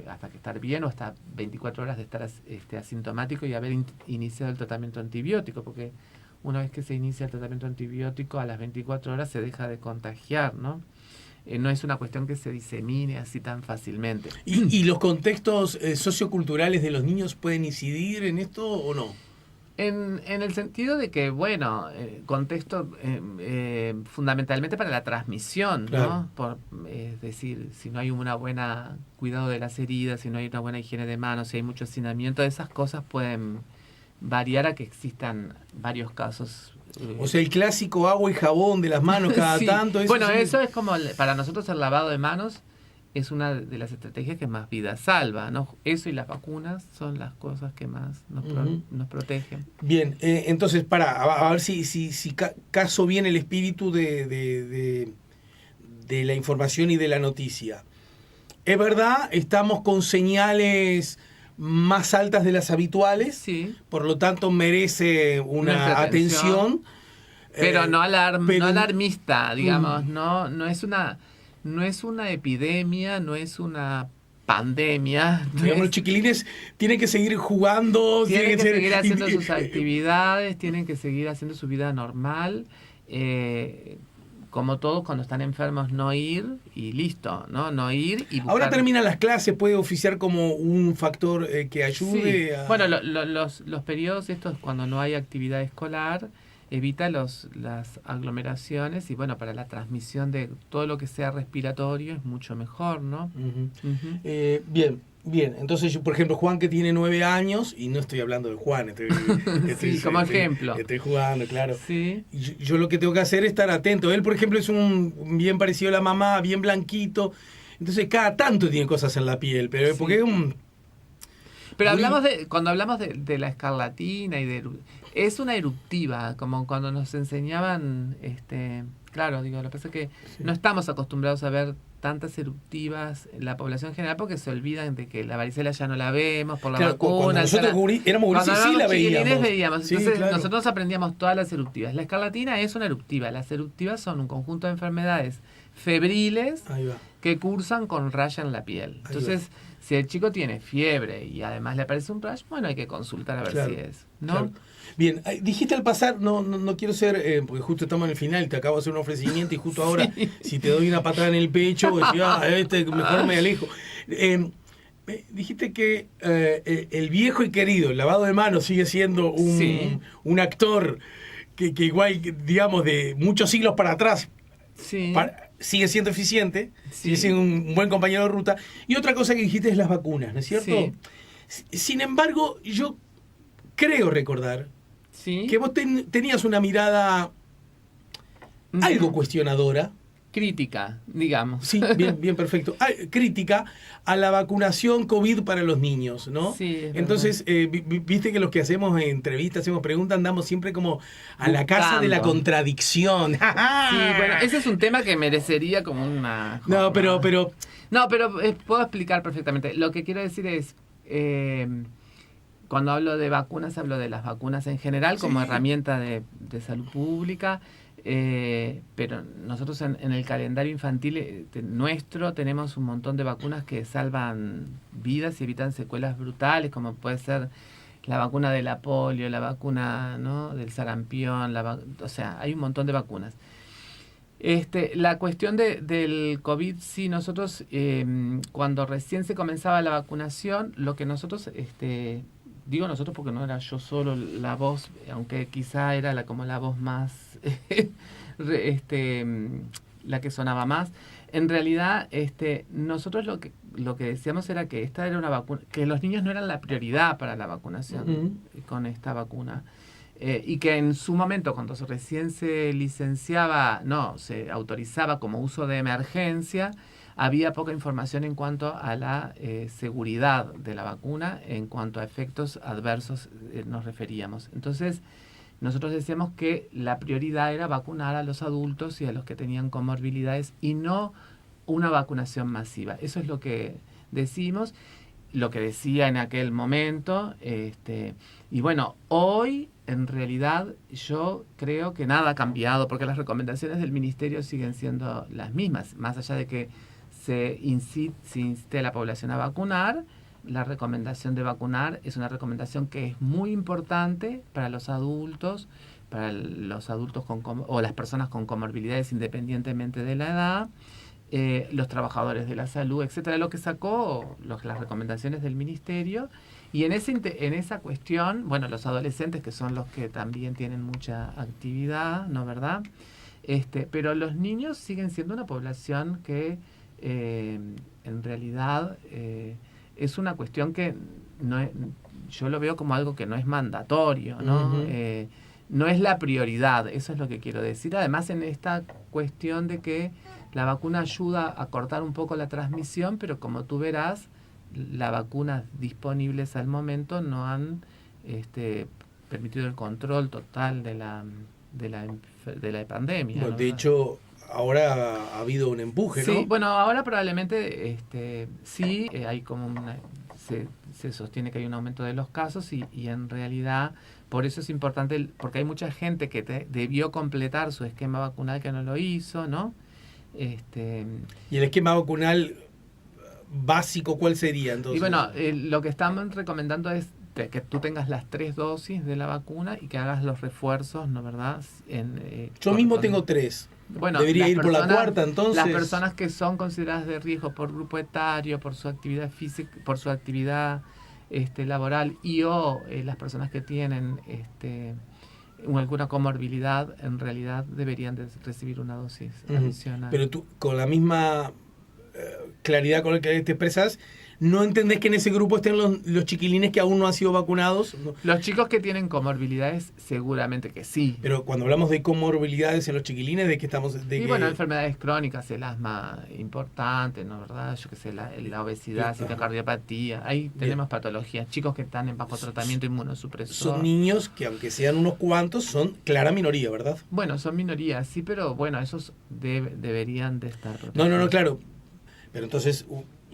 Hasta que estar bien o hasta 24 horas de estar asintomático y haber iniciado el tratamiento antibiótico, porque una vez que se inicia el tratamiento antibiótico, a las 24 horas se deja de contagiar, ¿no? No es una cuestión que se disemine así tan fácilmente. ¿Y los contextos socioculturales de los niños pueden incidir en esto o no? En el sentido de que, bueno, contexto fundamentalmente para la transmisión, claro. ¿no? Es decir, si no hay una buena cuidado de las heridas, si no hay una buena higiene de manos, si hay mucho hacinamiento, esas cosas pueden variar a que existan varios casos. O sea, el clásico agua y jabón de las manos cada sí. tanto. Bueno, eso es como, para nosotros el lavado de manos es una de las estrategias que más vidas salva, ¿no? Eso y las vacunas son las cosas que más nos protegen. Bien, entonces, a ver si caso bien el espíritu de la información y de la noticia. Es verdad, estamos con señales más altas de las habituales, sí. Por lo tanto merece una atención. Pero no alarmista, digamos, no es una epidemia, no es una pandemia. Digamos, los chiquilines tienen que seguir jugando. Tienen que seguir haciendo sus actividades, tienen que seguir haciendo su vida normal. Como todos, cuando están enfermos, no ir y listo, ¿no? No ir y buscar. Ahora terminan las clases, puede oficiar como un factor que ayude a... Bueno, los periodos estos, cuando no hay actividad escolar, evita las aglomeraciones y bueno, para la transmisión de todo lo que sea respiratorio es mucho mejor, ¿no? Bien, entonces yo, por ejemplo, Juan que tiene 9 años, y no estoy hablando de Juan, sí, como ejemplo. Estoy jugando, claro. Sí. Yo lo que tengo que hacer es estar atento. Él, por ejemplo, es bien parecido a la mamá, bien blanquito, entonces cada tanto tiene cosas en la piel, pero sí. Porque es un... Pero cuando hablamos de la escarlatina es una eruptiva, como cuando nos enseñaban, claro, digo, lo que pasa es que no estamos acostumbrados a ver tantas eruptivas en la población general porque se olvidan de que la varicela ya no la vemos por la vacuna. Cuando nosotros éramos gurises sí la veíamos. Sí, entonces claro. Nosotros aprendíamos todas las eruptivas. La escarlatina es una eruptiva. Las eruptivas son un conjunto de enfermedades febriles que cursan con raya en la piel. Entonces, si el chico tiene fiebre y además le aparece un rash, bueno, hay que consultar a ver si es, ¿no? Claro. Bien, dijiste al pasar, no quiero ser, porque justo estamos en el final y te acabo de hacer un ofrecimiento y justo ahora, si te doy una patada en el pecho, mejor me alejo. Dijiste que el viejo y querido, el lavado de manos, sigue siendo un actor que igual, digamos, de muchos siglos para atrás, sigue siendo eficiente, sigue siendo un buen compañero de ruta. Y otra cosa que dijiste es las vacunas, ¿no es cierto? Sí. Sin embargo, yo creo recordar que vos tenías una mirada algo cuestionadora. Crítica, digamos. Sí, bien, perfecto. Crítica a la vacunación COVID para los niños, ¿no? Sí, entonces, viste que los que hacemos entrevistas, hacemos preguntas, andamos siempre como a la casa de la contradicción. Sí, bueno, ese es un tema que merecería como una... No, pero puedo explicar perfectamente. Lo que quiero decir es... cuando hablo de vacunas, hablo de las vacunas en general como herramienta de salud pública. Pero nosotros en el calendario infantil nuestro tenemos un montón de vacunas que salvan vidas y evitan secuelas brutales, como puede ser la vacuna de la polio, la vacuna, ¿no?, del sarampión, o sea, hay un montón de vacunas. La cuestión del COVID, sí, nosotros cuando recién se comenzaba la vacunación, lo que nosotros, digo nosotros porque no era yo solo la voz, aunque quizá era como la voz más, la que sonaba más. En realidad, nosotros lo que decíamos era que esta era una vacuna, que los niños no eran la prioridad para la vacunación con esta vacuna. Y que en su momento, cuando recién se licenciaba, se autorizaba como uso de emergencia, había poca información en cuanto a la seguridad de la vacuna, en cuanto a efectos adversos nos referíamos. Entonces, nosotros decíamos que la prioridad era vacunar a los adultos y a los que tenían comorbilidades y no una vacunación masiva. Eso es lo que decimos, lo que decía en aquel momento. Y bueno, hoy en realidad yo creo que nada ha cambiado porque las recomendaciones del ministerio siguen siendo las mismas. Más allá de que se incite a la población a vacunar, la recomendación de vacunar es una recomendación que es muy importante para los adultos o las personas con comorbilidades independientemente de la edad, los trabajadores de la salud, etcétera, lo que sacó las recomendaciones del ministerio. Y en esa cuestión, bueno, los adolescentes, que son los que también tienen mucha actividad, ¿no, verdad? Pero los niños siguen siendo una población que en realidad es una cuestión que yo lo veo como algo que no es mandatorio, ¿no? No es la prioridad, eso es lo que quiero decir. Además, en esta cuestión de que la vacuna ayuda a cortar un poco la transmisión, pero como tú verás, las vacunas disponibles al momento no han permitido el control total de la pandemia. Bueno, ¿no? De hecho, ahora ha habido un empuje, ¿no? Sí, bueno, ahora probablemente sí, hay como se sostiene que hay un aumento de los casos y en realidad por eso es importante, porque hay mucha gente que debió completar su esquema vacunal que no lo hizo, ¿no? ¿Y el esquema vacunal básico cuál sería entonces? Y bueno, lo que estamos recomendando es que tú tengas las 3 dosis de la vacuna y que hagas los refuerzos, ¿no, verdad? Yo mismo tengo 3. Bueno, debería ir por la cuarta, entonces. Las personas que son consideradas de riesgo por grupo etario, por su actividad física, por su actividad laboral y las personas que tienen alguna comorbilidad, en realidad deberían de recibir una dosis adicional. Pero tú, con la misma claridad con la que te expresas, ¿no entendés que en ese grupo estén los chiquilines que aún no han sido vacunados? Los chicos que tienen comorbilidades, seguramente que sí. Pero cuando hablamos de comorbilidades en los chiquilines, ¿de qué estamos? Bueno, enfermedades crónicas, el asma importante, ¿no, verdad? Yo qué sé, la obesidad, citocardiopatía. Ahí tenemos patologías. Chicos que están en bajo tratamiento inmunosupresor. Son niños que, aunque sean unos cuantos, son clara minoría, ¿verdad? Bueno, son minorías, sí, pero bueno, esos deberían de estar protegidos. No, claro. Pero entonces,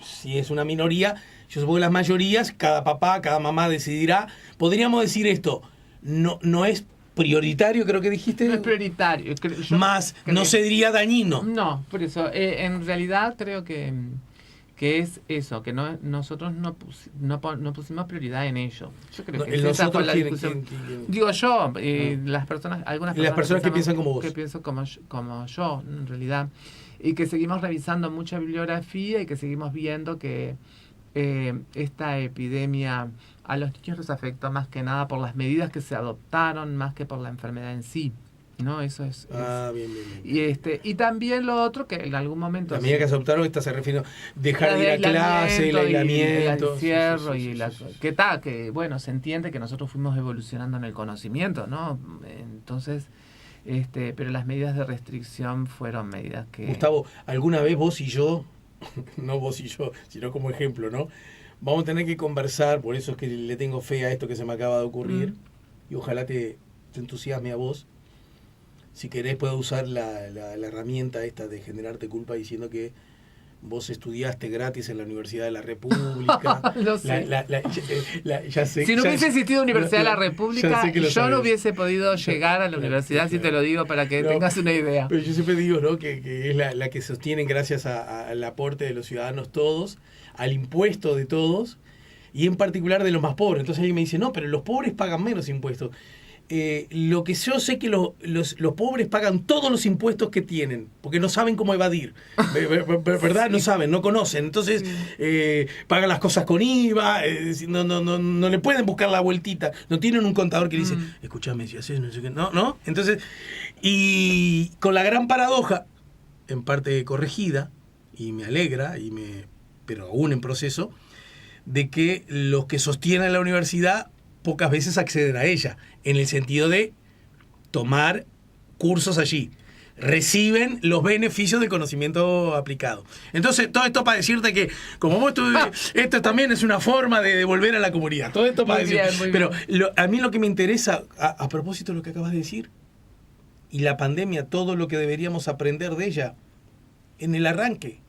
si es una minoría, yo supongo que las mayorías, cada papá, cada mamá decidirá. Podríamos decir esto, no es prioritario, creo que dijiste. No es prioritario. No se diría dañino. No, por eso, en realidad creo que es eso, que nosotros no pusimos prioridad en ello. Yo creo que esa fue la discusión. Digo yo, algunas personas que piensan como vos. Que piensan como yo, en realidad. Y que seguimos revisando mucha bibliografía y que seguimos viendo que esta epidemia a los niños los afectó más que nada por las medidas que se adoptaron, más que por la enfermedad en sí. ¿No? Eso es. Bien. Y también lo otro que en algún momento. La medida que se adoptaron, se refiere a dejar de ir a clase, el aislamiento. El encierro que bueno, se entiende que nosotros fuimos evolucionando en el conocimiento, ¿no? Entonces. Pero las medidas de restricción fueron medidas que... Gustavo, alguna vez vos y yo, no vos y yo, sino como ejemplo, ¿no? Vamos a tener que conversar, por eso es que le tengo fe a esto que se me acaba de ocurrir, y ojalá te entusiasme a vos. Si querés, puedo usar la herramienta esta de generarte culpa diciendo que vos estudiaste gratis en la Universidad de la República. Lo sé. Ya sé. Si no hubiese existido Universidad de la República, yo sabes. no hubiese podido llegar a la universidad, si te lo digo, para que tengas una idea. Pero yo siempre digo, ¿no? que es la que sostienen gracias al aporte de los ciudadanos todos, al impuesto de todos, y en particular de los más pobres. Entonces alguien me dice, no, pero los pobres pagan menos impuestos. Lo que yo sé que los pobres pagan todos los impuestos que tienen, porque no saben cómo evadir, ¿verdad? Sí. No saben, no conocen, entonces pagan las cosas con IVA, no le pueden buscar la vueltita, no tienen un contador que dice, escúchame, si haces no sé qué, no, entonces, y con la gran paradoja, en parte corregida, y me alegra, pero aún en proceso, de que los que sostienen la universidad pocas veces acceden a ella, en el sentido de tomar cursos allí. Reciben los beneficios del conocimiento aplicado. Entonces, todo esto para decirte que, como vos esto también es una forma de devolver a la comunidad. Todo esto para decir. Pero a mí lo que me interesa, a propósito de lo que acabas de decir, y la pandemia, todo lo que deberíamos aprender de ella, en el arranque,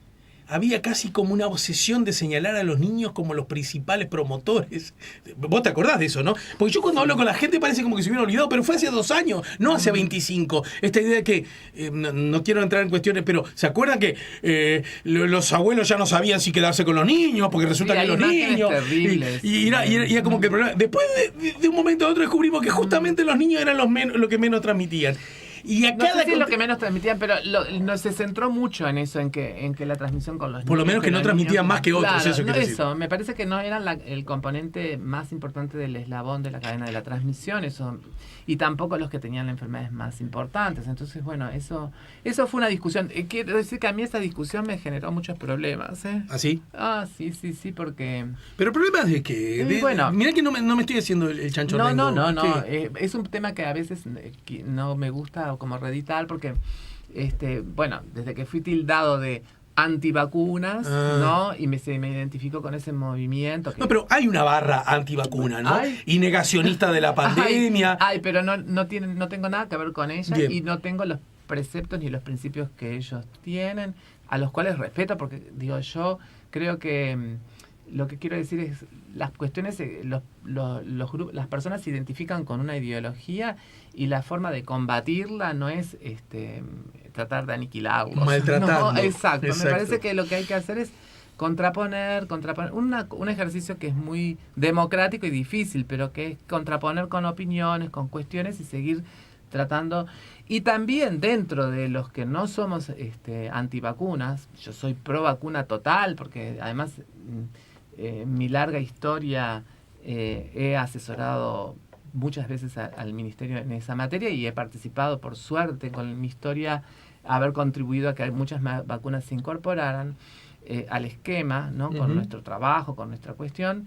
había casi como una obsesión de señalar a los niños como los principales promotores. Vos te acordás de eso, ¿no? Porque yo cuando hablo con la gente parece como que se hubiera olvidado, pero fue hace 2 años, no hace 25. Esta idea de que, no quiero entrar en cuestiones, pero ¿se acuerdan que los abuelos ya no sabían si quedarse con los niños? Porque resulta que los niños... Y era como que el problema... Después de un momento a otro descubrimos que justamente los niños eran lo que menos transmitían. Y a no sé si es lo que menos transmitían, pero no se centró mucho en eso, en que la transmisión con los niños... Por lo menos que no transmitían más que otros, claro, eso quiere decir. Eso, me parece que no eran el componente más importante del eslabón de la cadena de la transmisión, eso, y tampoco los que tenían las enfermedades más importantes. Entonces, bueno, eso fue una discusión. Quiero decir que a mí esa discusión me generó muchos problemas. ¿Ah, sí? Ah, sí, porque... ¿Pero problemas de qué? Bueno, mirá que no me estoy haciendo el chancho. No. Es un tema que a veces no me gusta como reeditar, porque bueno, desde que fui tildado de antivacunas, ¿no? Y me identifico con ese movimiento. No, pero hay una barra antivacuna, ¿no? Y negacionista de la pandemia. Pero no tengo nada que ver con ella. Bien. Y no tengo los preceptos ni los principios que ellos tienen, a los cuales respeto, porque digo, yo creo que lo que quiero decir es, las cuestiones, los grupos, las personas se identifican con una ideología y la forma de combatirla no es tratar de aniquilarlos. Maltratando. No, exacto. Me parece que lo que hay que hacer es contraponer un ejercicio que es muy democrático y difícil, pero que es contraponer con opiniones, con cuestiones y seguir tratando. Y también dentro de los que no somos antivacunas, yo soy pro vacuna total, porque además mi larga historia he asesorado muchas veces al Ministerio en esa materia y he participado, por suerte, con mi historia, haber contribuido a que muchas vacunas se incorporaran al esquema, ¿no? Con nuestro trabajo, con nuestra cuestión.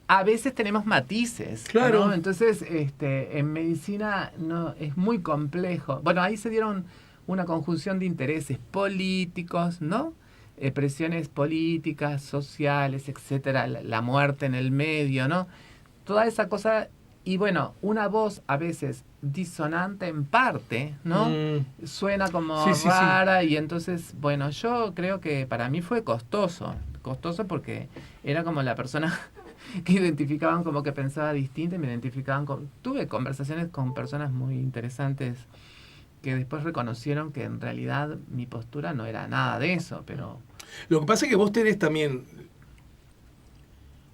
A veces tenemos matices, claro, ¿no? Entonces, en medicina no es muy complejo. Bueno, ahí se dieron una conjunción de intereses políticos, ¿no? Presiones políticas, sociales, etcétera, la muerte en el medio, ¿no? Toda esa cosa, y bueno, una voz a veces disonante en parte, ¿no? Suena como rara, y entonces, bueno, yo creo que para mí fue costoso porque era como la persona que identificaban como que pensaba distinto y me identificaban con... Tuve conversaciones con personas muy interesantes que después reconocieron que en realidad mi postura no era nada de eso, pero... Lo que pasa es que vos tenés también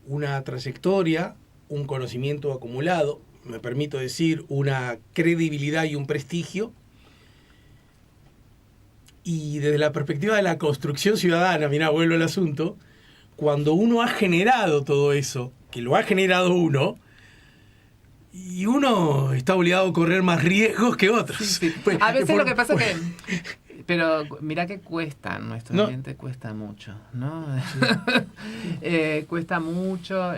una trayectoria, un conocimiento acumulado, me permito decir, una credibilidad y un prestigio, y desde la perspectiva de la construcción ciudadana, mirá, vuelvo al asunto, cuando uno ha generado todo eso, que lo ha generado uno, y uno está obligado a correr más riesgos que otros. Sí. Pues, a veces lo que pasa es que... Pero mirá que cuesta, nuestro ambiente cuesta mucho, ¿no? Sí. Cuesta mucho,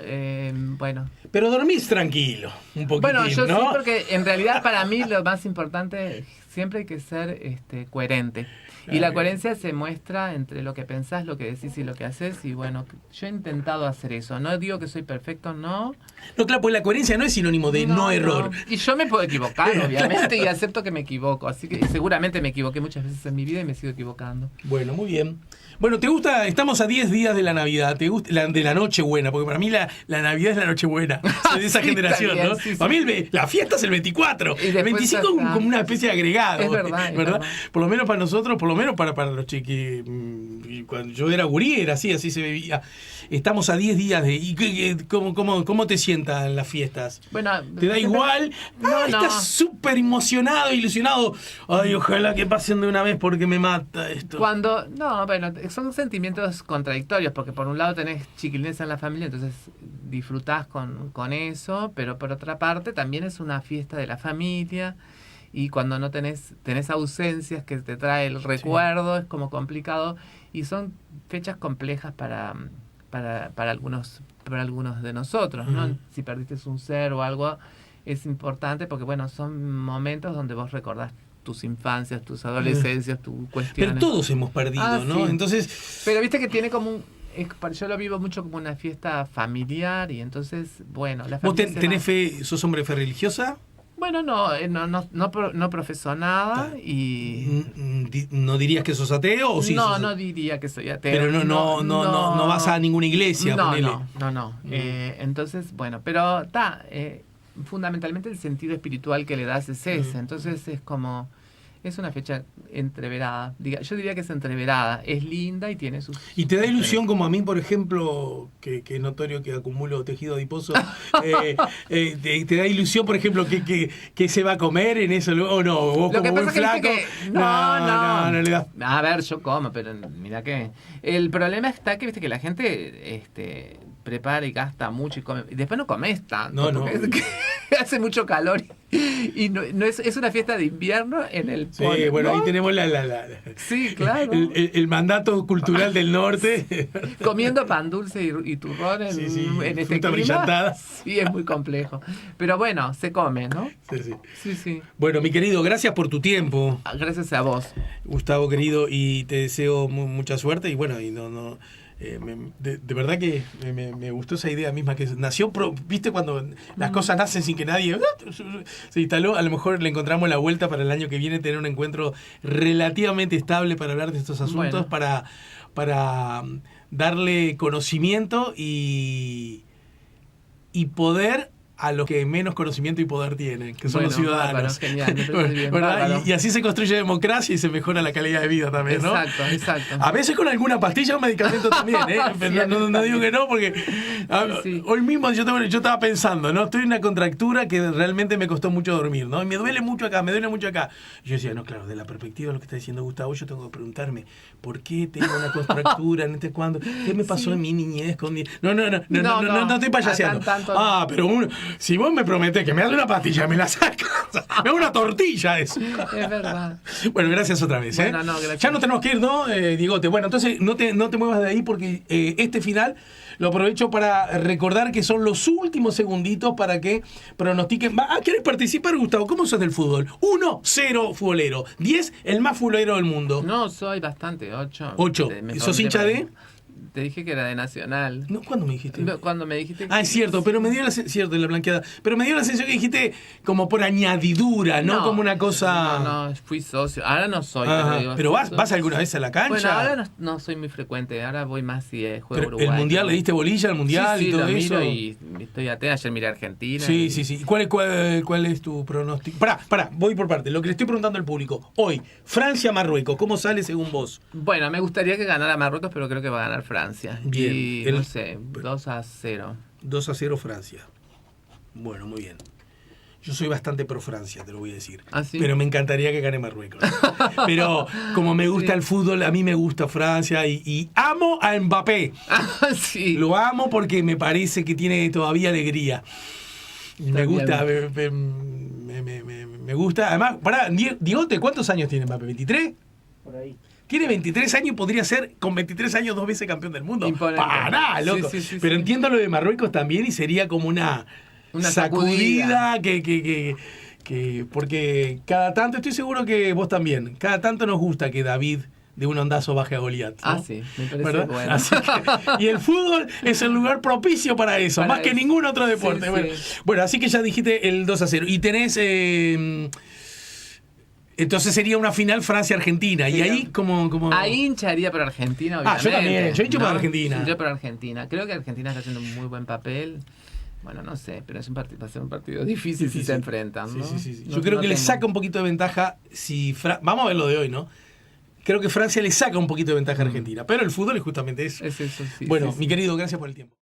bueno. Pero dormís tranquilo, un poquitín, Bueno, yo ¿no? sí, porque en realidad para mí lo más importante, siempre hay que ser coherente. Y la coherencia se muestra entre lo que pensás, lo que decís y lo que haces. Y bueno, yo he intentado hacer eso. No digo que soy perfecto, no. No, claro, pues la coherencia no es sinónimo de no error. Y yo me puedo equivocar, obviamente, y acepto que me equivoco. Así que seguramente me equivoqué muchas veces en mi vida y me sigo equivocando. Bueno, muy bien. Bueno, ¿te gusta? Estamos a 10 días de la Navidad, ¿te gusta? De la Nochebuena, porque para mí la Navidad es la Nochebuena. Soy de esa Sí, generación, también, ¿no? sí, sí. Para mí la fiesta es el 24. Y El después 25 es está. como una especie de agregado. Es verdad, es verdad. Por lo menos para nosotros, por lo menos para los chiquis. Cuando yo era gurí, era así se bebía. Estamos a 10 días de... ¿Y cómo te sientan las fiestas? Bueno, ¿Te da igual? No. Estás súper emocionado, ilusionado. Ay, ojalá que pasen de una vez porque me mata esto. Son sentimientos contradictorios, porque por un lado tenés chiquilines en la familia, entonces disfrutás con eso, pero por otra parte también es una fiesta de la familia, y cuando no tenés ausencias que te trae el recuerdo, es como complicado, y son fechas complejas para algunos de nosotros, ¿no? Uh-huh. Si perdiste un ser o algo, es importante porque, bueno, son momentos donde vos recordás tus infancias, tus adolescencias, tus cuestiones. Pero todos hemos perdido, ¿no? Sí. Entonces... Pero viste que tiene como yo lo vivo mucho como una fiesta familiar, y entonces, bueno, la ¿Vos familia tenés fe, sos hombre de fe religiosa? Bueno, no profeso nada y... ¿No dirías que sos ateo o sí? No diría que soy ateo. Pero no vas a ninguna iglesia, ponele. No. Entonces, bueno, pero fundamentalmente el sentido espiritual que le das es ese. Entonces es como... Es una fecha entreverada. Yo diría que es entreverada. Es linda y tiene sus... ¿Y te da ilusión como a mí, por ejemplo, que es notorio que acumulo tejido adiposo? ¿Te da ilusión, por ejemplo, que se va a comer en eso? ¿O no? ¿Vos Lo como buen flaco? No le das... A ver, yo como, pero mira que... El problema está que, viste, que la gente prepara y gasta mucho y come. Y después no comes tanto. No. Hace mucho calor y no es una fiesta de invierno en el polo. Sí, bueno, ¿no? ahí tenemos Sí, claro. el mandato cultural del norte. Comiendo pan dulce y turrón en este fruta clima. brillantada. Sí, es muy complejo. Pero bueno, se come, ¿no? Sí. Bueno, mi querido, gracias por tu tiempo. Gracias a vos. Gustavo, querido, y te deseo mucha suerte. Y bueno, de verdad que me gustó esa idea misma que nació, viste, cuando las cosas nacen sin que nadie se instaló. A lo mejor le encontramos la vuelta para el año que viene, tener un encuentro relativamente estable para hablar de estos asuntos, bueno, para darle conocimiento y poder a los que menos conocimiento y poder tienen, que son los ciudadanos. Bárbaro, genial, me parece bien, bárbaro. Y así se construye democracia y se mejora la calidad de vida también, ¿no? Exacto. A veces con alguna pastilla o medicamento también, ¿eh? Sí, no digo que no, porque sí. Hoy mismo yo estaba pensando, ¿no? Estoy en una contractura que realmente me costó mucho dormir, ¿no? Y me duele mucho acá. Y yo decía, no, claro, de la perspectiva de lo que está diciendo Gustavo, yo tengo que preguntarme, ¿por qué tengo una contractura? ¿Cuándo? ¿Qué me pasó en mi niñez? No estoy payaseando. Pero si vos me prometés que me das una pastilla, me la sacas. Me da una tortilla eso. Es verdad. Bueno, gracias otra vez. Bueno, gracias. Ya no tenemos que ir, ¿no, Diegote? Bueno, entonces no te muevas de ahí porque este final lo aprovecho para recordar que son los últimos segunditos para que pronostiquen. ¿Quieres participar, Gustavo? ¿Cómo sos del fútbol? 1-0 futbolero. 10, el más futbolero del mundo. No, soy bastante. 8. 8. ¿Sos hincha de...? Te dije que era de Nacional. No, ¿cuándo me dijiste? Cuando me dijiste que... Es cierto, pero me dio la cierto, la blanqueada. Pero me dio la sensación que dijiste como por añadidura, no como una cosa. No, fui socio. Ahora no soy. Pero vas alguna vez a la cancha. Bueno, ahora no soy muy frecuente. Ahora voy más si juego Uruguay. ¿El mundial? ¿Le diste bolilla al mundial y todo lo eso? Miro y estoy atento. Ayer miré Argentina. Sí. ¿Cuál es tu pronóstico? Pará, voy por parte. Lo que le estoy preguntando al público. Hoy, Francia-Marruecos, ¿cómo sale según vos? Bueno, me gustaría que ganara Marruecos, pero creo que va a ganar Francia. Bien. No sé, 2-0. 2-0 Francia. Bueno, muy bien. Yo soy bastante pro Francia, te lo voy a decir. ¿Ah, sí? Pero me encantaría que gane Marruecos. Pero como me gusta el fútbol, a mí me gusta Francia y amo a Mbappé. Sí. Lo amo porque me parece que tiene todavía alegría. Me gusta. Me gusta. Además, Diegote, ¿cuántos años tiene Mbappé? ¿23? Por ahí. Tiene 23 años y podría ser, con 23 años, 2 veces campeón del mundo. Imponente. Pará, loco. Sí. Pero entiendo lo de Marruecos también y sería como una Una sacudida porque cada tanto, estoy seguro que vos también, cada tanto nos gusta que David de un ondazo baje a Goliat, ¿no? Sí, me parece ¿verdad? bueno. Así y el fútbol es el lugar propicio para eso, más que ningún otro deporte. Sí. Bueno, así que ya dijiste el 2-0. Y tenés... entonces sería una final Francia-Argentina. Sí, y ahí como... Ahí hincharía por Argentina, obviamente. Yo también, yo hincho por Argentina. Yo por Argentina. Creo que Argentina está haciendo un muy buen papel. Bueno, no sé, pero es va a ser un partido difícil si se enfrentan, ¿no? Sí. Yo creo que le saca un poquito de ventaja si... Vamos a ver lo de hoy, ¿no? Creo que Francia le saca un poquito de ventaja a Argentina. Pero el fútbol es justamente eso. Es eso, sí. Bueno, mi querido, gracias por el tiempo.